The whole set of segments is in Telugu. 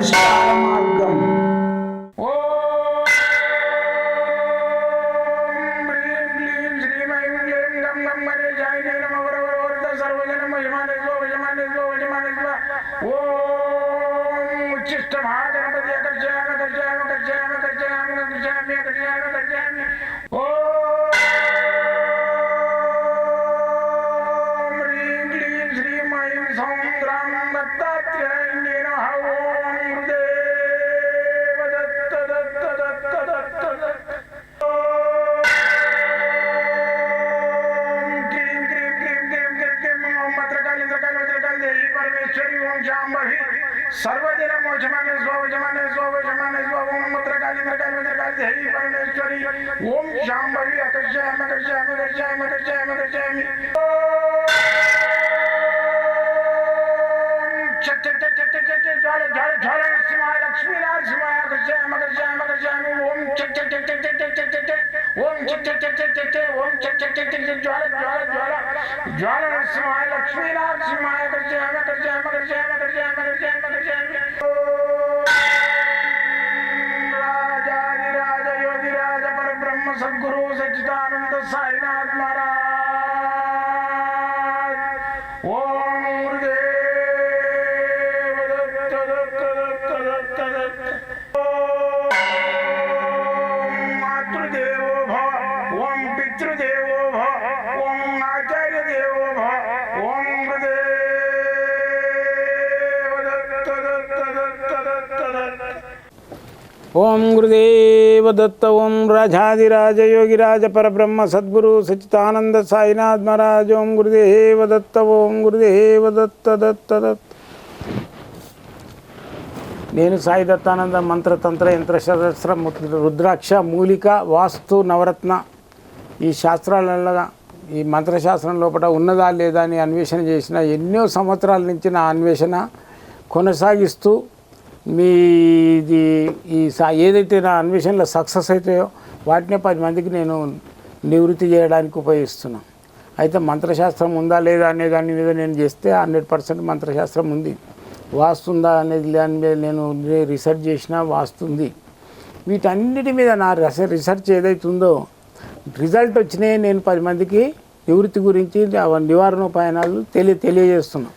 పరిష్కార మార్గం. सर्वदिन मोचमाने स्वजमाने स्वजमाने स्वम मत्रकाली मत्रकाली मत्रकाली देवी परमेश्वरी ओम शांभवी अकर्षयामि अकर्षयामि अकर्षयामि अकर्षयामि अकर्षयामि चट चट चट चट चट ज्वाल ज्वाल ज्वाल नरसिंहाय लक्ष्मी नरसिंहाय अकर्षयामि अकर्षयामि अकर्षयामि ओम चट चट चट चट चट चट चट ओम चट चट चट चट चट ओम चट चट चट चट ज्वाल ज्वाल ज्वाल ज्वाल नरसिंहाय लक्ष्मी नरसिंहाय अकर्षयामि अकर्षयामि अकर्षयामि अकर्षयामि अकर्षयामि अकर्षयामि राजाधिराज योगिराज परब्रह्म सद्गुरु सच्चिदानंद साईनाथ महाराज ओम गुरुदेव दत्त दत्त दत्त दत्त दत्त ओम मातृदेवो भव ओम पितृदेवो भव ओम आचार्य देवो भव ओम गुरुदेव दत्त दत्त दत्त दत्त दत्त ओम गुरुदेव दत्त ओम राजाधिराज योगिराज परब्रह्म सद्गुरु सच्चिदानंद साईनाथ महाराज ओम गुरुदेव दत्त ओम गुरुदेव दत्त दत्त दत्त నేను సాయి దత్తానంద మంత్రతంత్ర యంత్రశాస్త్ర రుద్రాక్ష మూలిక వాస్తు నవరత్న ఈ శాస్త్రాలలో ఈ మంత్రశాస్త్రం లోపల ఉన్నదా లేదా అని అన్వేషణ చేసిన ఎన్నో సంవత్సరాల నుంచి నా అన్వేషణ కొనసాగిస్తూ మీది ఈ ఏదైతే నా అన్వేషణలో సక్సెస్ అవుతాయో వాటినే 10 మందికి నేను నివృత్తి చేయడానికి ఉపయోగిస్తున్నాను. అయితే మంత్రశాస్త్రం ఉందా లేదా అనే దాని మీద నేను చేస్తే 100% మంత్రశాస్త్రం ఉంది. వాస్తు ఉందా అనేది దాని మీద నేను రీసెర్చ్ చేసిన వాస్తు ఉంది. వీటన్నిటి మీద నా రీసెర్చ్ ఏదైతుందో రిజల్ట్ వచ్చినాయి. నేను 10 మందికి నివృత్తి గురించి నివారణోపాయనాలు తెలియజేస్తున్నాను.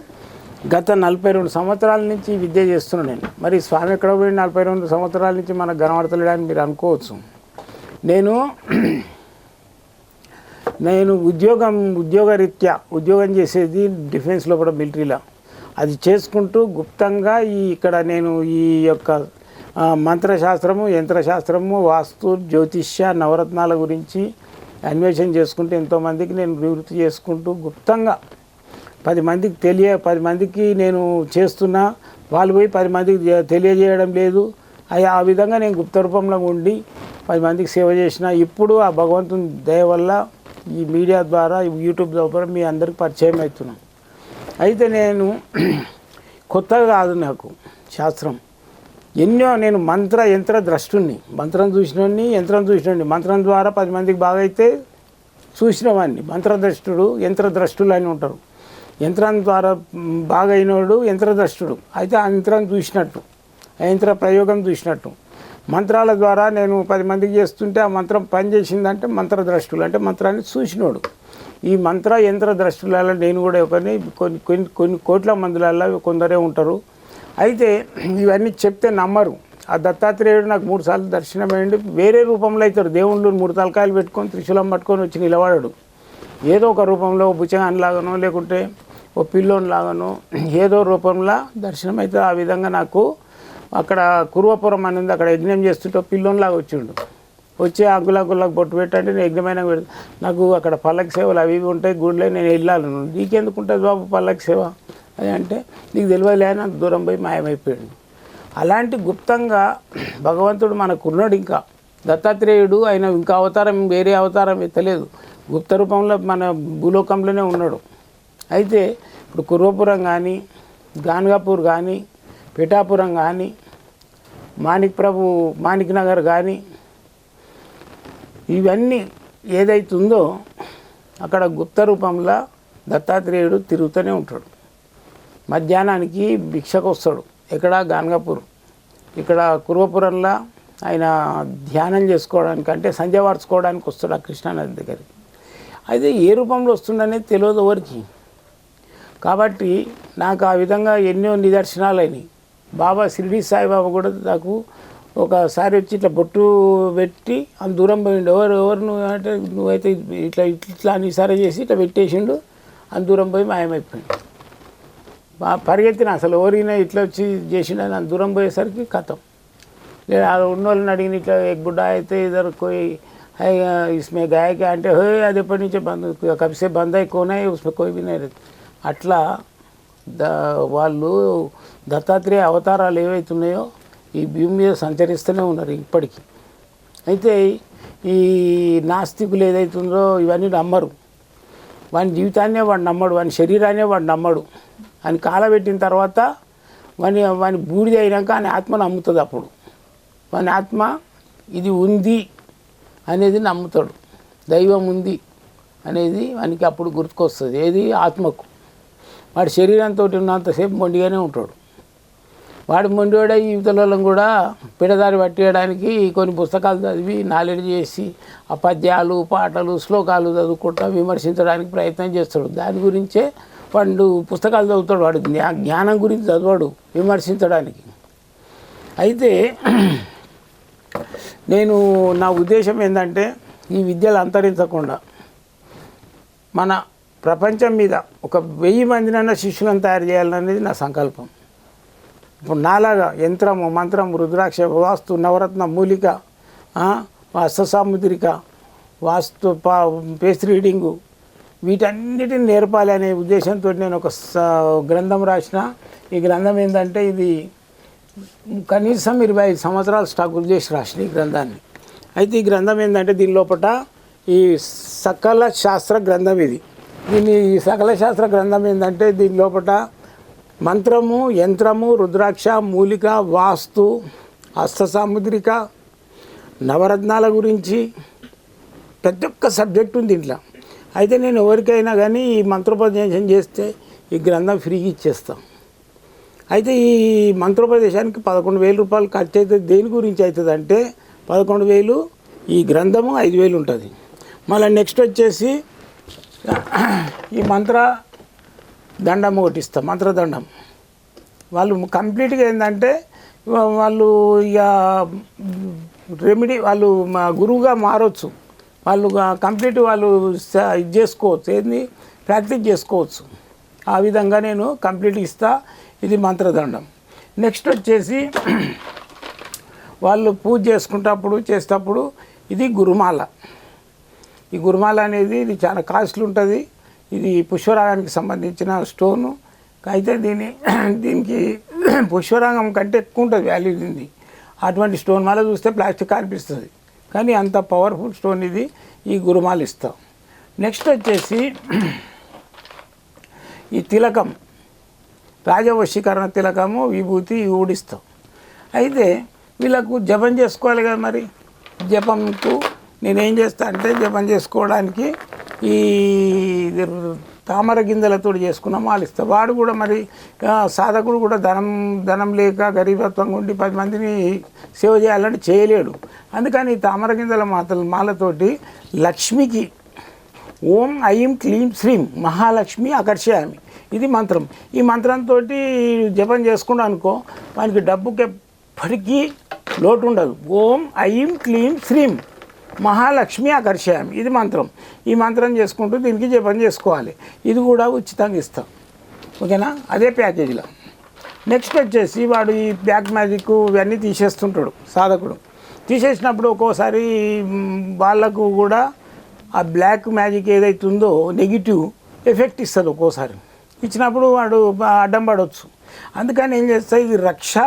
గత 42 సంవత్సరాల నుంచి విద్య చేస్తున్నాను నేను. మరి స్వామి ఎక్కడ పోయి 42 సంవత్సరాల నుంచి మనకు కనబడతలేడని మీరు అనుకోవచ్చు. నేను ఉద్యోగరీత్యా ఉద్యోగం చేసేది డిఫెన్స్ లోపల మిలిటరీలో. అది చేసుకుంటూ గుప్తంగా ఇక్కడ నేను ఈ యొక్క మంత్రశాస్త్రము యంత్రశాస్త్రము వాస్తు జ్యోతిష్య నవరత్నాల గురించి అన్వేషణ చేసుకుంటూ ఎంతోమందికి నేను నివృత్తి చేసుకుంటూ గుప్తంగా 10 మందికి నేను చేస్తున్నా. వాళ్ళు పోయి 10 మందికి తెలియజేయడం లేదు. ఆ విధంగా నేను గుప్త రూపంలో ఉండి 10 మందికి సేవ చేసిన. ఇప్పుడు ఆ భగవంతుని దయ వల్ల ఈ మీడియా ద్వారా యూట్యూబ్ ద్వారా మీ అందరికి పరిచయం అవుతున్నాను. అయితే నేను కొత్తగా కాదు నాకు శాస్త్రం. ఎన్నో నేను మంత్ర యంత్ర ద్రష్టుని. మంత్రం చూసినోడిని యంత్రం చూసినోడిని. మంత్రం ద్వారా 10 మందికి బాగా అయితే చూసినవాడిని. మంత్రద్రష్టుడు యంత్రద్రష్టులు అని ఉంటారు. యంత్రం ద్వారా బాగా అయినోడు యంత్రద్రష్టుడు. అయితే ఆ యంత్రం చూసినట్టు ఆ యంత్ర ప్రయోగం చూసినట్టు. మంత్రాల ద్వారా నేను 10 మందికి చేస్తుంటే ఆ మంత్రం పనిచేసిందంటే మంత్రద్రష్టులు అంటే మంత్రాన్ని చూసినోడు. ఈ మంత్ర యంత్ర ద్రష్టులలో నేను కూడా కొన్ని కోట్ల మందులలో కొందరే ఉంటారు. అయితే ఇవన్నీ చెప్తే నమ్మరు. ఆ దత్తాత్రేయుడు నాకు 3 సార్లు దర్శనమైంది. వేరే రూపంలో అవుతాడు. దేవుళ్ళు 3 తలకాయలు పెట్టుకొని త్రిశూలం పట్టుకొని వచ్చి నిలబడాడు. ఏదో ఒక రూపంలో బుచ్చగానిలాగానో లేకుంటే ఓ పిల్లోనిలాగానో ఏదో రూపంలో దర్శనం అయితే. ఆ విధంగా నాకు అక్కడ కురువపురం అనేది అక్కడ యజ్ఞం చేస్తుంటే పిల్లోనిలాగా వచ్చిండు. వచ్చి గుల్లకు బొట్టు పెట్టంటే నేను యజ్ఞమైన నాకు అక్కడ పల్లకి సేవలు అవి ఉంటాయి గుడిలో, నేను వెళ్ళాలి. నీకెందుకు ఉంటుంది బాబు పల్లకి సేవ అది అంటే నీకు తెలియలే నాకు దూరం పోయి మాయమైపోయాడు. అలాంటి గుప్తంగా భగవంతుడు మనకున్నాడు. ఇంకా దత్తాత్రేయుడు ఆయన ఇంకా అవతారం వేరే అవతారం ఎత్తలేదు. గుప్త రూపంలో మన భూలోకంలోనే ఉన్నాడు. అయితే ఇప్పుడు కుర్వపురం కానీ గాన్గాపూర్ కానీ పిఠాపురం కానీ మాణిక్ నగర్ కానీ ఇవన్నీ ఏదైతుందో అక్కడ గుప్త రూపంలో దత్తాత్రేయుడు తిరుగుతూనే ఉంటాడు. మధ్యాహ్నానికి భిక్షకు వస్తాడు. ఎక్కడ గాన్గాపూర్ ఇక్కడ కుర్వపురంలో ఆయన ధ్యానం చేసుకోవడానికి అంటే సంధ్య వార్చుకోవడానికి వస్తాడు ఆ కృష్ణానది దగ్గరికి. అయితే ఏ రూపంలో వస్తుండనేది తెలియదు ఎవరికి. కాబట్టి నాకు ఆ విధంగా ఎన్నో నిదర్శనాలు అయినాయి. బాబా షిరిడి సాయిబాబా కూడా నాకు ఒకసారి వచ్చి ఇట్లా బొట్టు పెట్టి అంత దూరం పోయిండు. ఎవరు నువ్వు అంటే నువ్వైతే ఇట్లా ఇట్లా అని సరే చేసి ఇట్లా పెట్టేసిండు, అంత దూరం పోయి మాయమైపోయింది. పరిగెత్తిన అసలు ఎవరైనా ఇట్లా వచ్చి చేసిండని అంత దూరం పోయేసరికి కథం. లేదా ఉన్న వాళ్ళని అడిగిన ఇట్లా ఎక్ బుడ్డా అయితే ఇద్దరు కోయి है इसमें गाय के అంటే హే అది ఎప్పటి నుంచే బంద్ కబ్సే బంద్ అయి కోనే ఉస్మే కోయి भी नहीं रहता. అట్లా వాళ్ళు దత్తాత్రేయ అవతారాలు ఏవైతున్నాయో ఈ భూమి మీద సంచరిస్తూనే ఉన్నారు ఇప్పటికీ. అయితే ఈ నాస్తికులు ఏదైతుందో ఇవన్నీ నమ్మరు. వాని జీవితాన్నే వాడు నమ్మడు, వాని శరీరాన్నే వాడు నమ్మడు. అని కాలబెట్టిన తర్వాత వాని బూడిద అయినాక ఆయన ఆత్మ నమ్ముతుంది. అప్పుడు వాని ఆత్మ ఇది ఉంది అనేది నమ్ముతాడు. దైవం ఉంది అనేది వానికి అప్పుడు గుర్తుకొస్తుంది. ఏది ఆత్మకు. వాడి శరీరంతో ఉన్నంతసేపు మొండిగానే ఉంటాడు. వాడు మొండివాడే యువతలను కూడా పిడదారి పట్టేయడానికి కొన్ని పుస్తకాలు చదివి నాలెడ్జ్ చేసి ఆ పద్యాలు పాటలు శ్లోకాలు చదువుకుంటా విమర్శించడానికి ప్రయత్నం చేస్తాడు. దాని గురించే వాడు పుస్తకాలు చదువుతాడు. వాడు జ్ఞానం గురించి చదవాడు విమర్శించడానికి. అయితే నేను నా ఉద్దేశం ఏంటంటే ఈ విద్యలు అంతరించకుండా మన ప్రపంచం మీద ఒక 1000 మందినైనా శిష్యులను తయారు చేయాలనేది నా సంకల్పం. ఇప్పుడు నాలాగా యంత్రము మంత్రం రుద్రాక్ష వాస్తు నవరత్న మూలిక అష్టసాముద్రిక వాస్తు పేస్ రీడింగు వీటన్నిటిని నేర్పాలి అనే ఉద్దేశంతో నేను ఒక గ్రంథం రాసిన. ఈ గ్రంథం ఏంటంటే ఇది కనీసం 25 సంవత్సరాలు స్టాక్ చేసి రాసిన ఈ గ్రంథాన్ని. అయితే ఈ గ్రంథం ఏంటంటే దీని లోపల ఈ సకల శాస్త్ర గ్రంథం ఇది. ఈ సకల శాస్త్ర గ్రంథం ఏంటంటే దీని లోపల మంత్రము యంత్రము రుద్రాక్ష మూలిక వాస్తు అష్టసాముద్రిక నవరత్నాల గురించి ప్రతి ఒక్క సబ్జెక్ట్ ఉంది ఇంట్లో. అయితే నేను ఎవరికైనా కానీ ఈ మంత్రోపదేశం చేస్తే ఈ గ్రంథం ఫ్రీగా ఇచ్చేస్తాం. అయితే ఈ మంత్రోపదేశానికి 11,000 రూపాయలు ఖర్చు అవుతుంది. దేని గురించి అవుతుంది అంటే 11,000 ఈ గ్రంథము 5,000 ఉంటుంది. మళ్ళీ నెక్స్ట్ వచ్చేసి ఈ మంత్ర దండం ఒకటి ఇస్తాం. మంత్రదండం వాళ్ళు కంప్లీట్గా ఏంటంటే వాళ్ళు ఇక రెమెడీ వాళ్ళు మా గురువుగా మారవచ్చు. వాళ్ళు కంప్లీట్ వాళ్ళు ఇది చేసుకోవచ్చు, ఏంది ప్రాక్టీస్ చేసుకోవచ్చు. ఆ విధంగా నేను కంప్లీట్ ఇస్తా. ఇది మంత్రదండం. నెక్స్ట్ వచ్చేసి వాళ్ళు పూజ చేసేటప్పుడు ఇది గురుమాల. ఈ గురుమాల అనేది ఇది చాలా కాస్ట్లీ ఉంటుంది. ఇది పుష్పరాగానికి సంబంధించిన స్టోను. అయితే దీనికి పుష్పరాగం కంటే ఎక్కువ ఉంటుంది వాల్యూ ఇది. అటువంటి స్టోన్ మాల చూస్తే ప్లాస్టిక్ అనిపిస్తుంది, కానీ అంత పవర్ఫుల్ స్టోన్ ఇది. ఈ గురుమాల ఇస్తాం. నెక్స్ట్ వచ్చేసి ఈ తిలకం రాజవశీకరణ తిలకము విభూతి ఊడిస్తాం. అయితే వీళ్ళకు జపం చేసుకోవాలి కదా. మరి జపంకు నేనేం చేస్తా అంటే జపం చేసుకోవడానికి ఈ తామర గింజలతో చేసుకున్న మాలిస్తా. వాడు కూడా మరి సాధకుడు కూడా ధనం లేక గరీబత్వంగా ఉండి 10 మందిని సేవ చేయాలంటే చేయలేడు. అందుకని ఈ తామర గింజల మాలతోటి లక్ష్మికి ఓం ఐం క్లీం శ్రీం మహాలక్ష్మి ఆకర్షయామి ఇది మంత్రం. ఈ మంత్రంతో జపం చేసుకున్నా అనుకో వానికి డబ్బుకి ఎప్పటికీ లోటు ఉండదు. ఓం ఐం క్లీం శ్రీం మహాలక్ష్మి ఆకర్షయామి ఇది మంత్రం. ఈ మంత్రం చేసుకుంటూ దీనికి జపం చేసుకోవాలి. ఇది కూడా ఉచితంగా ఇస్తాం. ఓకేనా? అదే ప్యాకేజీలో. నెక్స్ట్ వచ్చేసి వాడు ఈ బ్లాక్ మ్యాజిక్ ఇవన్నీ తీసేస్తుంటాడు సాధకుడు. తీసేసినప్పుడు ఒక్కోసారి వాళ్ళకు కూడా ఆ బ్లాక్ మ్యాజిక్ ఏదైతుందో నెగిటివ్ ఎఫెక్ట్ ఇస్తుంది. ఒక్కోసారి ఇచ్చినప్పుడు వాడు అడ్డం పడవచ్చు. అందుకని ఏం చేస్తా, ఇది రక్ష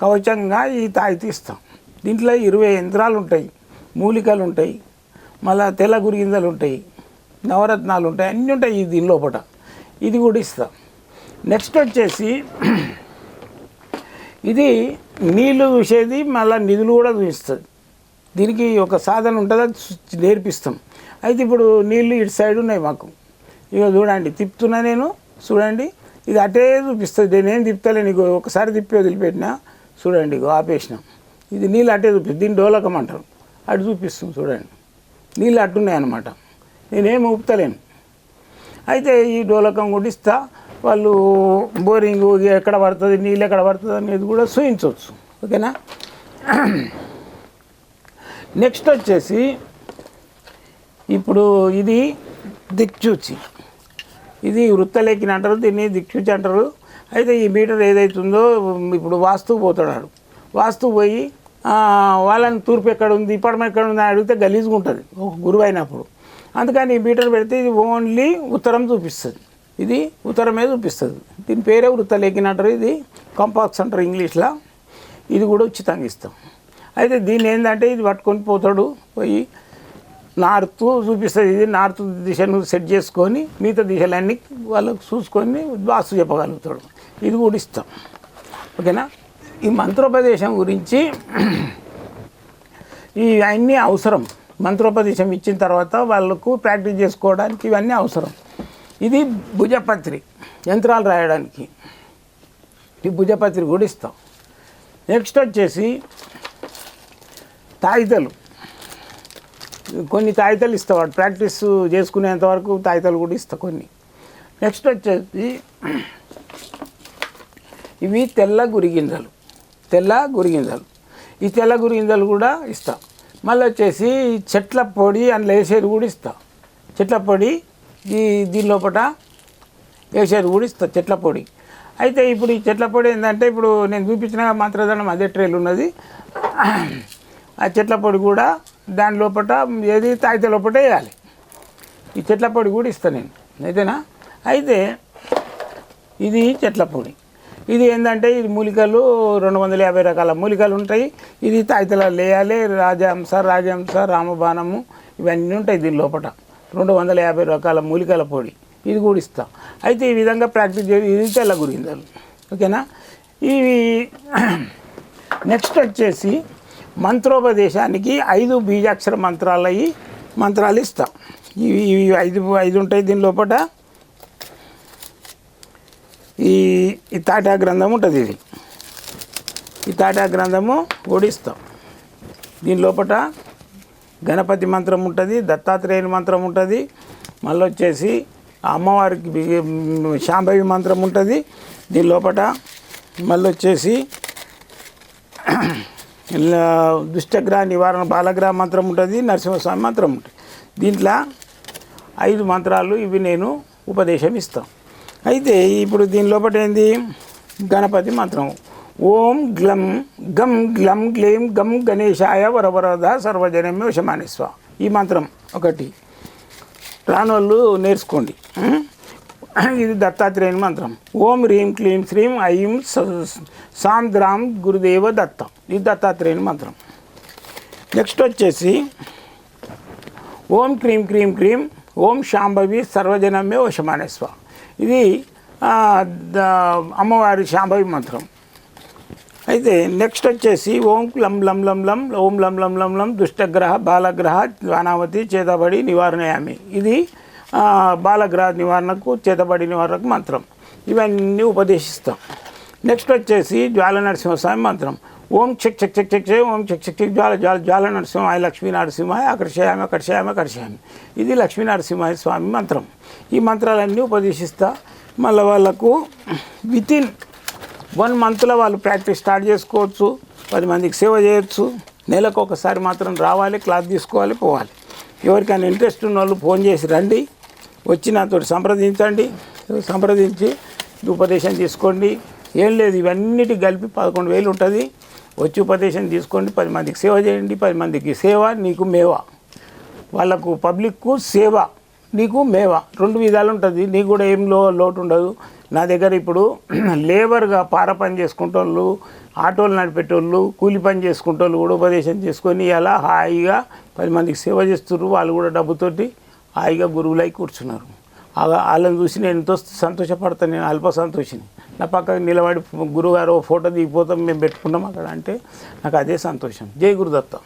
కవచంగా ఈ తాయితీ ఇస్తాం. దీంట్లో 20 యంత్రాలు ఉంటాయి, మూలికలు ఉంటాయి, మళ్ళీ తెల్ల గురిగింజలు ఉంటాయి, నవరత్నాలు ఉంటాయి, అన్నీ ఉంటాయి దీని లోపల. ఇది కూడా ఇస్తాం. నెక్స్ట్ వచ్చేసి ఇది నీళ్ళు చూసేది, మళ్ళీ నిధులు కూడా చూపిస్తుంది. దీనికి ఒక సాధన ఉంటుంది, అది నేర్పిస్తాం. అయితే ఇప్పుడు నీళ్ళు ఇటు సైడ్ ఉన్నాయి మాకు. ఇక చూడండి తిప్పుతున్నా నేను, చూడండి ఇది అటే చూపిస్తుంది. నేనేం తిప్పుతలే, నీకు ఒకసారి తిప్పి వదిలిపెట్టినా చూడండి ఇగో ఆపేసినాం. ఇది నీళ్ళు అట్టే చూపిస్తుంది, దీన్ని డోలకం అంటారు. అటు చూపిస్తుంది చూడండి, నీళ్ళు అట్టున్నాయన్నమాట. నేనేం ఊపుతలేను. అయితే ఈ డోలకం కూడా ఇస్తా, వాళ్ళు బోరింగ్ ఎక్కడ పడుతుంది, నీళ్ళు ఎక్కడ పడుతుంది అనేది కూడా చూయించవచ్చు. ఓకేనా. నెక్స్ట్ వచ్చేసి ఇప్పుడు ఇది దిక్చూచి, ఇది వృత్తలేఖిని అంటారు, దీన్ని దిక్చూచి అంటారు. అయితే ఈ మీటర్ ఏదైతుందో ఇప్పుడు వాస్తువు పోతాడు, వాస్తువు పోయి వాళ్ళని తూర్పు ఎక్కడ ఉంది, పడమ ఎక్కడ ఉంది అని అడిగితే గలీజ్గా ఉంటుంది ఒక గురువు అయినప్పుడు. అందుకని ఈ మీటర్ పెడితే ఇది ఓన్లీ ఉత్తరం చూపిస్తుంది, ఇది ఉత్తరమే చూపిస్తుంది. దీని పేరే వృత్తలేఖిని అంటారు, ఇది కంపాక్స్ అంటారు ఇంగ్లీష్లో. ఇది కూడా ఉచితంగా ఇస్తాం. అయితే దీన్ని ఏంటంటే ఇది పట్టుకొని పోతాడు, పోయి నార్త్ చూపిస్తుంది. ఇది నార్త్ దిశను సెట్ చేసుకొని మిగతా దిశలన్నీ వాళ్ళకు చూసుకొని వాస్తు చెప్పగలుగుతాడు. ఇది కూడా ఇస్తాం. ఓకేనా. ఈ మంత్రోపదేశం గురించి ఇవన్నీ అవసరం. మంత్రోపదేశం ఇచ్చిన తర్వాత వాళ్ళకు ప్రాక్టీస్ చేసుకోవడానికి ఇవన్నీ అవసరం. ఇది భుజపత్రి, యంత్రాలు రాయడానికి ఈ భుజపత్రి కూడా ఇస్తాం. నెక్స్ట్ వచ్చేసి తాయితలు, కొన్ని తాయితలు ఇస్తావాడు ప్రాక్టీస్ చేసుకునేంత వరకు తాయితలు కూడా ఇస్తా కొన్ని. నెక్స్ట్ వచ్చేసి ఇవి తెల్ల గురిగింజలు, ఈ తెల్ల గురిగింజలు కూడా ఇస్తా. మళ్ళీ వచ్చేసి చెట్ల పొడి అందులో వేసేది కూడా ఇస్తా. చెట్ల పొడి దీని లోపల వేసేది కూడా ఇస్తా, చెట్ల పొడి. అయితే ఇప్పుడు ఈ చెట్ల పొడి ఏంటంటే ఇప్పుడు నేను చూపించిన మంత్రదండం అదే ట్రేలు ఉన్నది. ఆ చెట్ల పొడి కూడా దాని లోపల ఏది తాగితే లోపల వేయాలి. ఈ చెట్ల పొడి కూడా ఇస్తాను నేను, అయితేనా. అయితే ఇది చెట్ల పొడి, ఇది ఏంటంటే ఇది మూలికలు 250 రకాల మూలికలు ఉంటాయి. ఇది తాయితలలో వేయాలి. రాజహంస, రామబాణము ఇవన్నీ ఉంటాయి దీని లోపల. 250 రకాల మూలికల పొడి, ఇది కూడా ఇస్తాం. అయితే ఈ విధంగా ప్రాక్టీస్ చేసి ఇది తెల్ల గురింజలు. ఓకేనా. ఇవి నెక్స్ట్ వచ్చేసి మంత్రోపదేశానికి 5 బీజాక్షర మంత్రాలు ఇస్తాం. ఇవి 5 ఉంటాయి దీని లోపల. ఈ తాటా గ్రంథం ఉంటుంది, ఇది ఈ తాటా గ్రంథము ఓడిస్తాం. దీని లోపల గణపతి మంత్రం ఉంటుంది, దత్తాత్రేయుని మంత్రం ఉంటుంది, మళ్ళీ వచ్చేసి అమ్మవారికి శాంభవి మంత్రం ఉంటుంది దీని లోపల. మళ్ళీ వచ్చేసి దుష్టగ్రహ నివారణ బాలగ్రహ మంత్రం ఉంటుంది, నరసింహస్వామి మంత్రం ఉంటుంది. దీంట్లో 5 మంత్రాలు ఇవి నేను ఉపదేశం ఇస్తాం. అయితే ఇప్పుడు దీని లోపల ఏంది, గణపతి మంత్రం. ఓం గ్లం గం గ్లం గ్లీం గం గణేశాయ వరవరద సర్వజనమే వశమానిస్వ. ఈ మంత్రం ఒకటి రానోళ్ళు నేర్చుకోండి. ఇది దత్తాత్రేయుని మంత్రం. ఓం హ్రీం క్లీం శ్రీం ఐం సాం ద్రాం గురుదేవ దత్త, ఇది దత్తాత్రేయుని మంత్రం. నెక్స్ట్ వచ్చేసి ఓం క్రీం క్రీం క్రీం ఓం శాంభవి సర్వజనమే వశమానేస్వ, ఇది అమ్మవారి శాంభవి మంత్రం. అయితే నెక్స్ట్ వచ్చేసి ఓం లం లం లం లం ఓం లం లం లం లం దుష్టగ్రహ బాలగ్రహ వానావతి చేతబడి నివారణయామి, ఇది బాలగ్రహ నివారణకు చేతబడి నివారణకు మంత్రం. ఇవన్నీ ఉపదేశిస్తాం. నెక్స్ట్ వచ్చేసి జ్వాల నరసింహస్వామి మంత్రం. ఓం చెక్ చెక్ చెక్ చెక్ చెక్ ఓం చెక్ చెక్ చెక్ జ్వాల జ్వాల జ్వాల నరసింహాయ లక్ష్మీ నరసింహాయ ఆకర్షయామి ఆకర్షయామి ఆకర్షయామి, ఇది లక్ష్మీ నరసింహాయ స్వామి మంత్రం. ఈ మంత్రాలన్నీ ఉపదేశిస్తా. మళ్ళీ వాళ్ళకు వితిన్ 1 మంత్లో వాళ్ళు ప్రాక్టీస్ స్టార్ట్ చేసుకోవచ్చు, 10 మందికి సేవ చేయొచ్చు. నెలకు ఒకసారి మాత్రం రావాలి, క్లాస్ తీసుకోవాలి, పోవాలి. ఎవరికైనా ఇంట్రెస్ట్ ఉన్న వాళ్ళు ఫోన్ చేసి రండి, వచ్చి నాతో సంప్రదించండి, సంప్రదించి ఉపదేశం తీసుకోండి. ఏం లేదు, ఇవన్నిటికి కలిపి 11,000 ఉంటుంది. వచ్చి ఉపదేశం తీసుకోండి, 10 మందికి సేవ చేయండి. 10 మందికి సేవ, నీకు మేవ. వాళ్ళకు పబ్లిక్కు సేవ, నీకు మేవ, 2 విధాలు ఉంటుంది. నీకు కూడా ఏం లోటు ఉండదు. నా దగ్గర ఇప్పుడు లేబర్గా పార పని చేసుకుంటోళ్ళు, ఆటోలు నడిపేటోళ్ళు, కూలి పని చేసుకుంటోళ్ళు కూడా ఉపదేశం చేసుకొని అలా హాయిగా 10 మందికి సేవ చేస్తున్నారు. వాళ్ళు కూడా డబ్బుతోటి హాయిగా గురువులై కూర్చున్నారు. వాళ్ళని చూసి నేను ఎంతో సంతోషపడతాను. నేను అల్ప సంతోషిని. నా పక్కకు నిలబడి గురువుగారు ఫోటో దిగిపోతాం, మేము పెట్టుకున్నాం అక్కడ అంటే నాకు అదే సంతోషం. జై గురుదత్త.